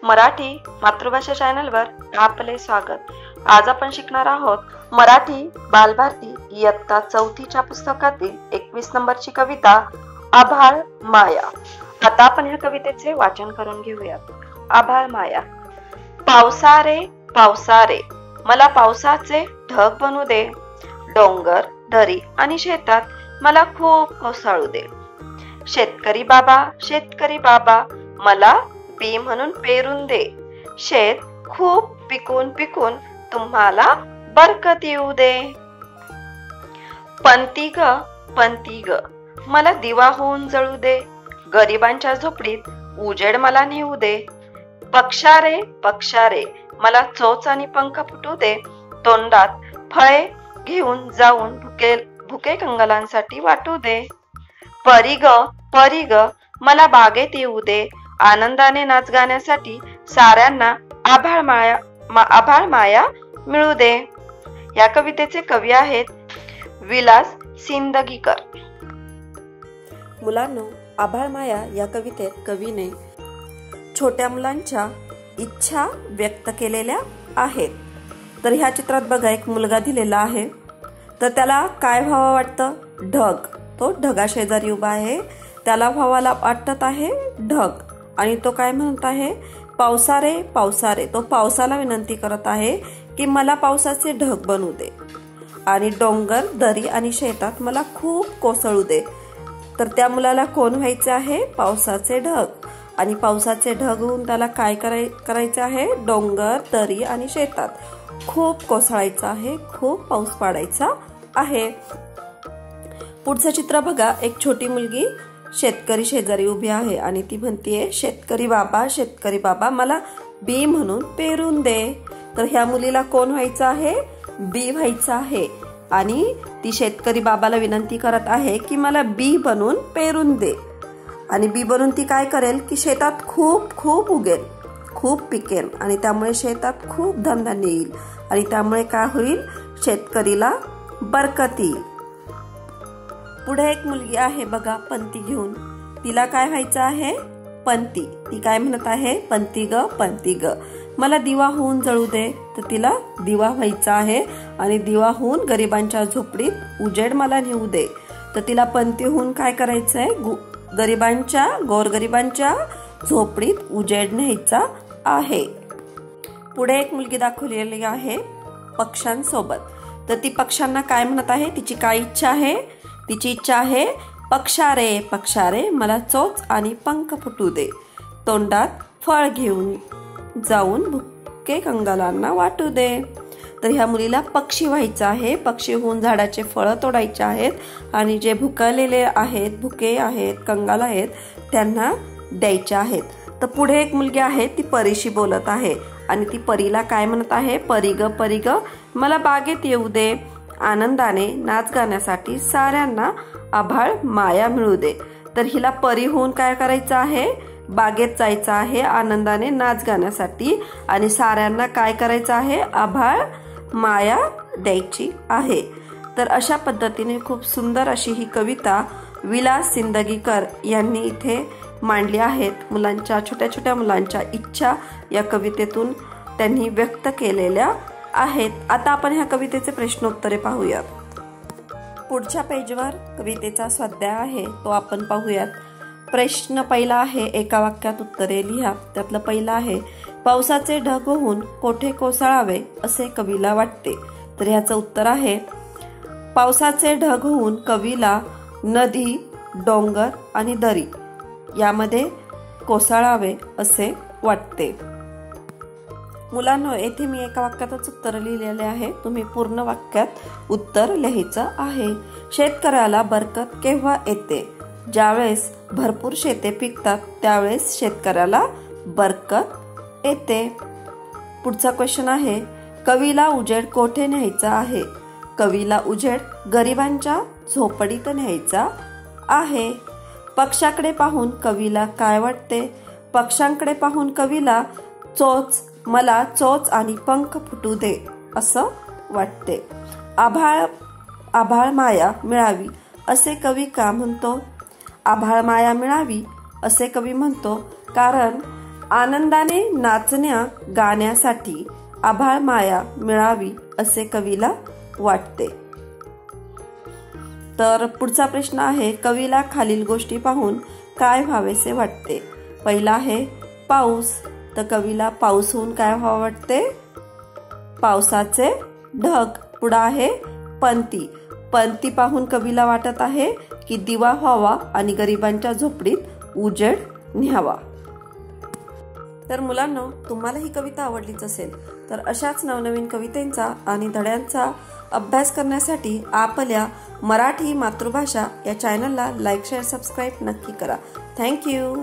मराठी मातृभाषा चॅनलवर आपले स्वागत। आज आपण शिकणार आहोत मराठी बालभारती इयत्ता 4च्या पुस्तकातील 21 नंबरची कविता आभाळ माया। आता आपण या कवितेचे वाचन करून घेऊयात। आभाळ माया। पावसारे पावसारे मला पावसाचे ढग बनू दे, डोंगर दरी आणि शेतात मला खूप कोसळू दे। शेतकरी बाबा मला बी म्हणून पेरून दे, शेत खूप पिकून पिकून तुम्हाला बरकत येऊ दे। पंती ग मला दिवा होऊन जळू दे, गरिबांच्या झोपडीत उजेड मला नेऊ दे। पक्षारे मला चोच आणि पंख फुटू दे, तोंडात फळे घेऊन जाऊन भुके कंगालांसाठी वाटू दे। परी ग मला बागेत येऊ दे, आनंदाने नाच गाण्यासाठी साऱ्यांना आभाळ माया मिळू दे। या कवितेचे कवी आहेत विलास सिंदगीकर। मुलांनो, आभाळ माया या कवितेत कवीने छोट्या मुलांच्या इच्छा व्यक्त केलेल्या आहेत। तर ह्या चित्रात बघा, एक मुलगा दिलेला आहे, तर त्याला काय व्हावं वाटतं? ढग। तो ढगाशेजारी उभा आहे, त्याला व्हावाला वाटत आहे ढग, आणि तो काय म्हणत आहे? पावसारे पावसारे। तो पावसाला विनंती करत आहे की मला पावसाचे ढग बनवू दे, आणि डोंगर दरी आणि शेतात मला खूप कोसळू दे। तर त्या मुलाला कोण व्हायचे आहे? पावसाचे ढग। आणि पावसाचे ढग होऊन त्याला काय करायचे आहे? डोंगर दरी आणि शेतात खूप कोसळायचं आहे, खूप पाऊस पाडायचा आहे। पुढचं चित्र बघा, एक छोटी मुलगी शेतकरी शेजारी उभी आहे आणि ती म्हणतीये, शेतकरी बाबा मला बी म्हणून पेरून दे। तर ह्या मुलीला कोण व्हायचं आहे? बी व्हायचं आहे, आणि ती शेतकरी बाबाला विनंती करत आहे की मला बी बनून पेरून दे। आणि बी बनून ती काय करेल की शेतात खूप खूप उगेल, खूप पिकेल, आणि त्यामुळे शेतात खूप धनधान्य येईल, आणि त्यामुळे काय होईल? शेतकरीला बरकत येईल। पुढे एक मुलगी आहे बघा, पंती घेऊन। तिला काय व्हायचं आहे? पंती। ती काय म्हणत आहे? पंती ग मला दिवा होऊन जळू दे। तर तिला दिवा व्हायचा आहे, आणि दिवा होऊन गरिबांच्या झोपडीत उजेड मला नेऊ दे। तर तिला पंती होऊन काय करायचंय? गोरगरिबांच्या झोपडीत उजेड न्यायचा आहे। पुढे एक मुलगी दाखवलेली आहे पक्ष्यांसोबत। तर ती पक्ष्यांना काय म्हणत आहे? तिची काय इच्छा आहे? तिची इच्छा आहे, पक्षारे मला चोच आणि पंख फुटू दे, तोंडात फळ घेऊन जाऊन भुके कंगालांना वाटू दे। तर ह्या मुलीला पक्षी व्हायचं आहे, पक्षी होऊन झाडाचे फळं तोडायचे आहेत, आणि जे भुकलेले आहेत, भुके आहेत, कंगाल आहेत, त्यांना द्यायचे आहेत। तर पुढे एक मुलगी आहे, ती परीशी बोलत आहे, आणि ती परीला काय म्हणत आहे? परी ग मला बागेत येऊ दे, आनंदाने नाच गाण्यासाठी साऱ्यांना आभाळ माया मिळू दे। तर हिला परी होऊन काय करायचं आहे? बागेत जायचं आहे आनंदाने नाच गाण्यासाठी, आणि साऱ्यांना काय करायचं आहे? आभाळ माया द्यायची आहे। तर अशा पद्धतीने खूप सुंदर अशी ही कविता विलास सिंदगीकर यांनी इथे मांडली आहेत। छोट्या छोट्या मुलांच्या इच्छा या कवितेतून त्यांनी व्यक्त केलेल्या आहेत। आता आपण ह्या कवितेचे प्रश्नोत्तरे पाहूयात। पुढच्या पेजवर कवितेचा स्वाध्याय आहे, तो आपण पाहूयात। प्रश्न पहिला आहे, एका वाक्यात उत्तरे लिहा। त्यातलं पहिलं आहे, पावसाचे ढग होऊन कोठे कोसळावे असे कवीला वाटते। तर ह्याचं उत्तर आहे, पावसाचे ढग होऊन कवीला नदी, डोंगर आणि दरी यामध्ये कोसळावे असे वाटते। मुलांनो, येथे मी एका वाक्यातच उत्तर लिहिलेले आहे, तुम्ही पूर्ण वाक्यात उत्तर लिहायचं आहे। शेतकऱ्याला बरकत केव्हा येते? ज्यावेळेस भरपूर शेते पिकतात त्यावेळेस शेतकऱ्याला बरकत येते। पुढचा क्वेश्चन आहे, कवीला उजेड कोठे न्यायचा आहे? कवीला उजेड गरिबांच्या झोपडीत न्यायचा आहे। पक्षाकडे पाहून कवीला काय वाटते? पक्षांकडे पाहून कवीला मला चोच आणि पंख फुटू दे असं वाटते। आभाळ माया मिळावी असे कवी का म्हणतो? आभाळ माया मिळावी असे कवी म्हणतो कारण आनंदाने नाचण्या गाण्यासाठी आभाळ माया मिळावी असे कवीला वाटते. तर पुढचा प्रश्न आहे, कवीला खालील गोष्टी पाहून काय व्हावेसे वाटते. पहिला आहे पाऊस, तर कवीला पाऊस होऊन काय व्हावं वाटते, पावसाचे ढग. पुढे आहे पंती, पंती पाहून कवीला वाटत आहे की दिवा व्हावा आणि गरिबांच्या झोपडीत उजेड न्यावा. तर मुलांनो, तुम्हाला ही कविता आवडलीच असेल तर अशाच नवनवीन कवितेंचा आणि धड्यांचा अभ्यास करण्यासाठी आपल्या मराठी मातृभाषा या चॅनलला लाईक शेअर सबस्क्राईब नक्की करा. थँक्यू.